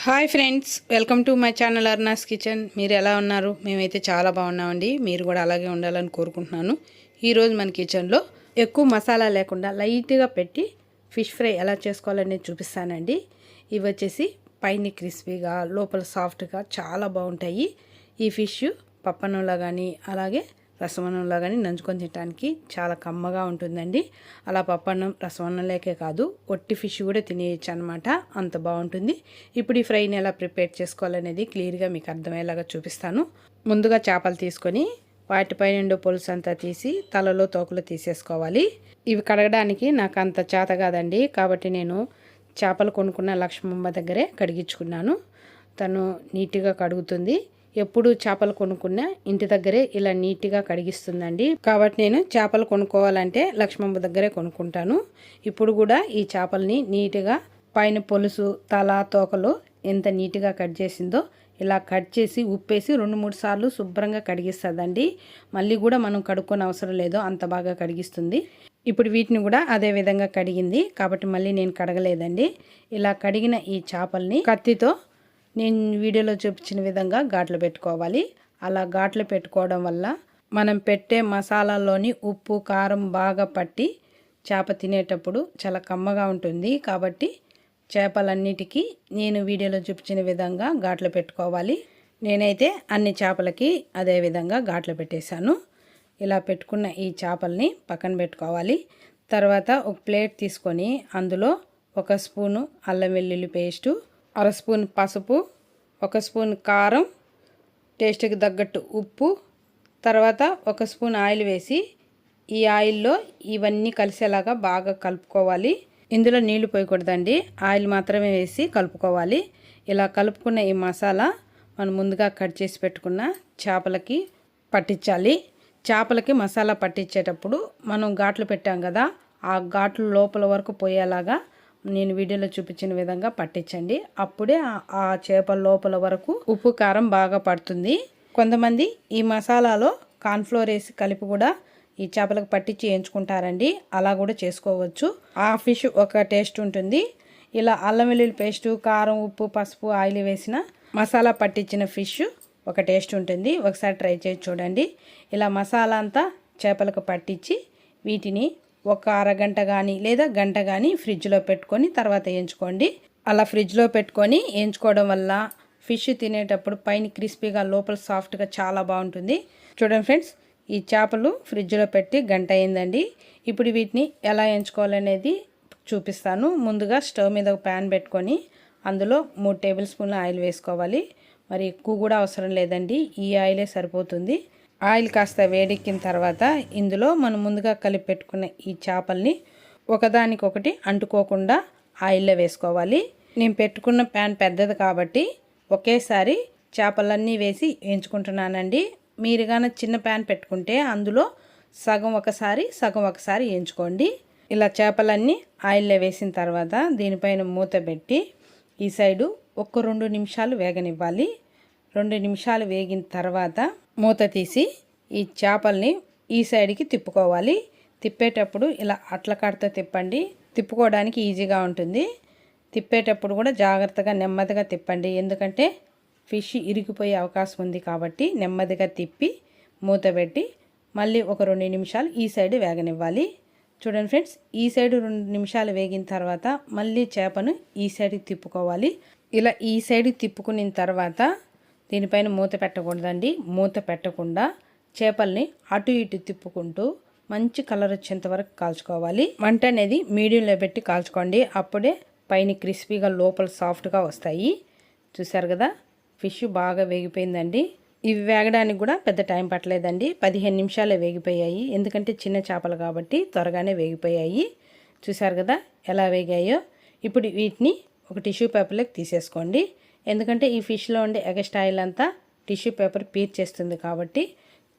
Hi friends, welcome to my channel Arna's kitchen. మీరు ఎలా ఉన్నారు? మేమైతే చాలా బాగున్నామండి. మీరు కూడా అలాగే ఉండాలని కోరుకుంటున్నాను. ఈరోజు మన కిచెన్లో ఎక్కువ మసాలా లేకుండా లైట్గా పెట్టి ఫిష్ ఫ్రై ఎలా చేసుకోవాలనేది చూపిస్తానండి. ఇవి వచ్చేసి పైన క్రిస్పీగా లోపల సాఫ్ట్గా చాలా బాగుంటాయి. ఈ ఫిష్ పప్పన్నంలో కానీ అలాగే రసమన్నంలో కానీ నంచుకొని తినడానికి చాలా కమ్మగా ఉంటుందండి. అలా పప్పన్నం రసమన్నంలోకే కాదు, ఒట్టి ఫిష్ కూడా తినేయచ్చు అనమాట, అంత బాగుంటుంది. ఇప్పుడు ఈ ఫ్రైని ఎలా ప్రిపేర్ చేసుకోవాలనేది క్లియర్గా మీకు అర్థమయ్యేలాగా చూపిస్తాను. ముందుగా చేపలు తీసుకొని వాటిపై నుండి పులుసు అంతా తీసి తలలో తోకలు తీసేసుకోవాలి. ఇవి కడగడానికి నాకు అంత చేత కాదండి, కాబట్టి నేను చేపలు కొనుక్కున్న లక్ష్మమ్మ దగ్గరే కడిగించుకున్నాను. తను నీట్గా కడుగుతుంది. ఎప్పుడు చేపలు కొనుక్కున్నా ఇంటి దగ్గరే ఇలా నీట్గా కడిగిస్తుందండి. కాబట్టి నేను చేపలు కొనుక్కోవాలంటే లక్ష్మమ్మ దగ్గరే కొనుక్కుంటాను. ఇప్పుడు కూడా ఈ చేపల్ని నీట్గా పైన పొలుసు తల తోకలు ఎంత నీట్గా కట్ చేసిందో ఇలా కట్ చేసి ఉప్పేసి 2-3 సార్లు శుభ్రంగా కడిగిస్తుందండి. మళ్ళీ కూడా మనం కడుక్కొని అవసరం లేదో అంత బాగా కడిగిస్తుంది. ఇప్పుడు వీటిని కూడా అదే విధంగా కడిగింది కాబట్టి మళ్ళీ నేను కడగలేదండి. ఇలా కడిగిన ఈ చేపల్ని కత్తితో నేను వీడియోలో చూపించిన విధంగా ఘాట్లు పెట్టుకోవాలి. అలా ఘాట్లు పెట్టుకోవడం వల్ల మనం పెట్టే మసాలాలోని ఉప్పు కారం బాగా పట్టి చేప తినేటప్పుడు చాలా కమ్మగా ఉంటుంది. కాబట్టి చేపలన్నిటికీ నేను వీడియోలో చూపించిన విధంగా ఘాట్లు పెట్టుకోవాలి. నేనైతే అన్ని చేపలకి అదే విధంగా ఘాట్లు పెట్టేశాను. ఇలా పెట్టుకున్న ఈ చేపల్ని పక్కన పెట్టుకోవాలి. తర్వాత ఒక ప్లేట్ తీసుకొని అందులో 1 స్పూను అల్లం వెల్లుల్లి పేస్టు, 1/2 స్పూన్ పసుపు, 1 స్పూన్ కారం, టేస్ట్కి తగ్గట్టు ఉప్పు, తర్వాత 1 స్పూన్ ఆయిల్ వేసి ఈ ఆయిల్లో ఇవన్నీ కలిసేలాగా బాగా కలుపుకోవాలి. ఇందులో నీళ్లు పోయకూడదండి, ఆయిల్ మాత్రమే వేసి కలుపుకోవాలి. ఇలా కలుపుకున్న ఈ మసాలా మనం ముందుగా కట్ చేసి పెట్టుకున్న చేపలకి పట్టించాలి. చేపలకి మసాలా పట్టించేటప్పుడు మనం ఘాట్లు పెట్టాం కదా, ఆ ఘాట్లు లోపల వరకు పోయేలాగా నేను వీడియోలో చూపించిన విధంగా పట్టించండి. అప్పుడే ఆ చేపల లోపల వరకు ఉప్పు కారం బాగా పడుతుంది. కొంతమంది ఈ మసాలాలో కార్న్ఫ్లోర్ వేసి కలిపి కూడా ఈ చేపలకు పట్టించి వేయించుకుంటారండి. అలా కూడా చేసుకోవచ్చు. ఆ ఫిష్ ఒక టేస్ట్ ఉంటుంది. ఇలా అల్లం వెల్లుల్లి పేస్టు, కారం, ఉప్పు, పసుపు, ఆయిల్ వేసిన మసాలా పట్టించిన ఫిష్ ఒక టేస్ట్ ఉంటుంది. ఒకసారి ట్రై చేసి చూడండి. ఇలా మసాలా అంతా చేపలకు పట్టించి వీటిని ఒక అరగంట కానీ లేదా గంట కానీ ఫ్రిడ్జ్లో పెట్టుకొని తర్వాత వేయించుకోండి. అలా ఫ్రిడ్జ్లో పెట్టుకొని వేయించుకోవడం వల్ల ఫిష్ తినేటప్పుడు పైన క్రిస్పీగా లోపల సాఫ్ట్గా చాలా బాగుంటుంది. చూడండి ఫ్రెండ్స్, ఈ చేపలు ఫ్రిడ్జ్లో పెట్టి గంట అయిందండి. ఇప్పుడు వీటిని ఎలా వేయించుకోవాలనేది చూపిస్తాను. ముందుగా స్టవ్ మీద ఒక ప్యాన్ పెట్టుకొని అందులో 3 టేబుల్ స్పూన్ల ఆయిల్ వేసుకోవాలి. మరి ఎక్కువ కూడా అవసరం లేదండి, ఈ ఆయిలే సరిపోతుంది. ఆయిల్ కాస్త వేడెక్కిన తర్వాత ఇందులో మనం ముందుగా కలిపి పెట్టుకున్న ఈ చేపల్ని ఒకదానికొకటి అంటుకోకుండా ఆయిల్లో వేసుకోవాలి. నేను పెట్టుకున్న ప్యాన్ పెద్దది కాబట్టి ఒకేసారి చేపలన్నీ వేసి వేయించుకుంటున్నానండి. మీరు కానీ చిన్న ప్యాన్ పెట్టుకుంటే అందులో సగం ఒకసారి వేయించుకోండి. ఇలా చేపలన్నీ ఆయిల్లో వేసిన తర్వాత దీనిపైన మూత పెట్టి ఈ సైడు 1-2 నిమిషాలు వేగనివ్వాలి. 2 నిమిషాలు వేగిన తర్వాత మూత తీసి ఈ చేపల్ని ఈ సైడ్కి తిప్పుకోవాలి. తిప్పేటప్పుడు ఇలా అట్ల కాడతో తిప్పండి, తిప్పుకోవడానికి ఈజీగా ఉంటుంది. తిప్పేటప్పుడు కూడా జాగ్రత్తగా నెమ్మదిగా తిప్పండి, ఎందుకంటే ఫిష్ ఇరిగిపోయే అవకాశం ఉంది. కాబట్టి నెమ్మదిగా తిప్పి మూత పెట్టి మళ్ళీ ఒక 2 నిమిషాలు ఈ సైడ్ వేగనివ్వాలి. చూడండి ఫ్రెండ్స్, ఈ సైడ్ 2 నిమిషాలు వేగిన తర్వాత మళ్ళీ చేపను ఈ సైడ్కి తిప్పుకోవాలి. ఇలా ఈ సైడ్కి తిప్పుకున్న తర్వాత దీనిపైన మూత పెట్టకూడదండి. మూత పెట్టకుండా చేపల్ని అటు ఇటు తిప్పుకుంటూ మంచి కలర్ వచ్చేంత వరకు కాల్చుకోవాలి. మంట అనేది మీడియంలో పెట్టి కాల్చుకోండి, అప్పుడే పైన క్రిస్పీగా లోపల సాఫ్ట్గా వస్తాయి. చూసారు కదా, ఫిష్ బాగా వేగిపోయిందండి. ఇవి వేగడానికి కూడా పెద్ద టైం పట్టలేదండి, 15 నిమిషాలే వేగిపోయాయి. ఎందుకంటే చిన్న చేపలు కాబట్టి త్వరగానే వేగిపోయాయి. చూసారు కదా ఎలా వేగాయో. ఇప్పుడు వీటిని ఒక టిష్యూ పేపర్లోకి తీసేసుకోండి, ఎందుకంటే ఈ ఫిష్లో ఉండే ఎగస్ట్రా ఆయిల్ అంతా టిష్యూ పేపర్ పీల్చేస్తుంది. కాబట్టి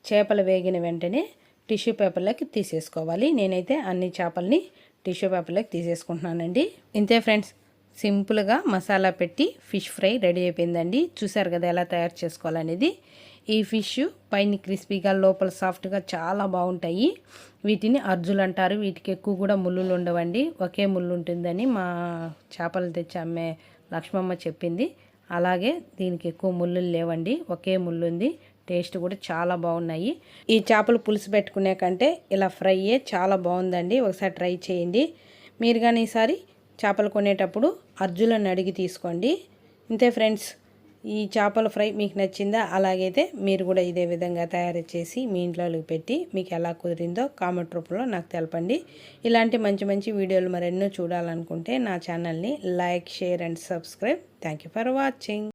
చేపలు వేగిన వెంటనే టిష్యూ పేపర్లోకి తీసేసుకోవాలి. నేనైతే అన్ని చేపల్ని టిష్యూ పేపర్లోకి తీసేసుకుంటున్నానండి. ఇంతే ఫ్రెండ్స్, సింపుల్గా మసాలా పెట్టి ఫిష్ ఫ్రై రెడీ అయిపోయిందండి. చూసారు కదా ఎలా తయారు చేసుకోవాలనేది. ఈ ఫిష్ పైన క్రిస్పీగా లోపల సాఫ్ట్గా చాలా బాగుంటాయి. వీటిని అర్జులు అంటారు. వీటికి ఎక్కువ కూడా ముళ్ళులు ఉండవండి, ఒకే ముళ్ళు ఉంటుందని మా చేపలు తెచ్చి అమ్మే లక్ష్మమ్మ చెప్పింది. అలాగే దీనికి ఎక్కువ ముళ్ళులు లేవండి, ఒకే ముళ్ళు ఉంది. టేస్ట్ కూడా చాలా బాగున్నాయి. ఈ చేపలు పులుసు పెట్టుకునే కంటే ఇలా ఫ్రైయే చాలా బాగుందండి. ఒకసారి ట్రై చేయండి. మీరు కానీ ఈసారి చేపలు కొనేటప్పుడు అర్జులను అడిగి తీసుకోండి. ఇంతే ఫ్రెండ్స్, ఈ చేపల ఫ్రై మీకు నచ్చిందా? అలాగైతే మీరు కూడా ఇదే విధంగా తయారు చేసి మీ ఇంట్లోకి పెట్టి మీకు ఎలా కుదిరిందో కామెంట్ రూపంలో నాకు తెలపండి. ఇలాంటి మంచి మంచి వీడియోలు మరెన్నో చూడాలనుకుంటే నా ఛానల్ని like, share and subscribe. Thank you for watching.